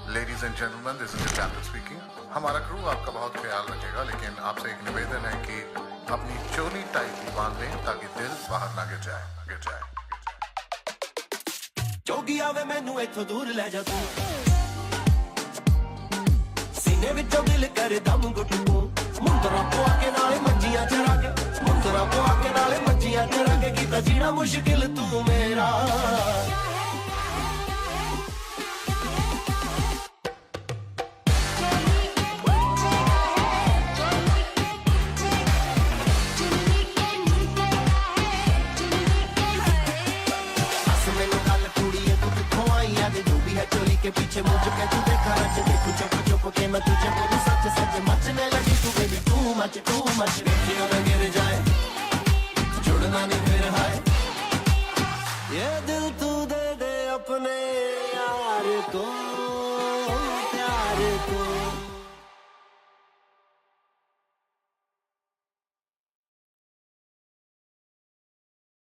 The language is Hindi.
Ladies and gentleman, this is captain speaking. हमारा क्रू आपका बहुत ख्याल रखेगा, लेकिन आपसे एक निवेदन है कि अपनी चोली टाइट बांध लें ताकि दिल बाहर ना गिर जाए। जोगी आवे मैनू इथों दूर ले जा तू, सीने विचों दिल करे दम घुट तू। मुंदरा पवा के नाले मंजियां चढ़ा के, मुंदरा पवा के नाले मंजियां चढ़ा के, कीता जीना मुश्किल तू मेरा। जो भी है चोरी के पीछे मुझ के तू देखा रच, देखू चुप चुप के मैं तुझे बोलूं सच सच। मचने लगी तू बेबी टू मच, देखियो न गिर जाए, जुड़ना नहीं फिर हाय। ये दिल तू दे दे अपने यार को, प्यार को।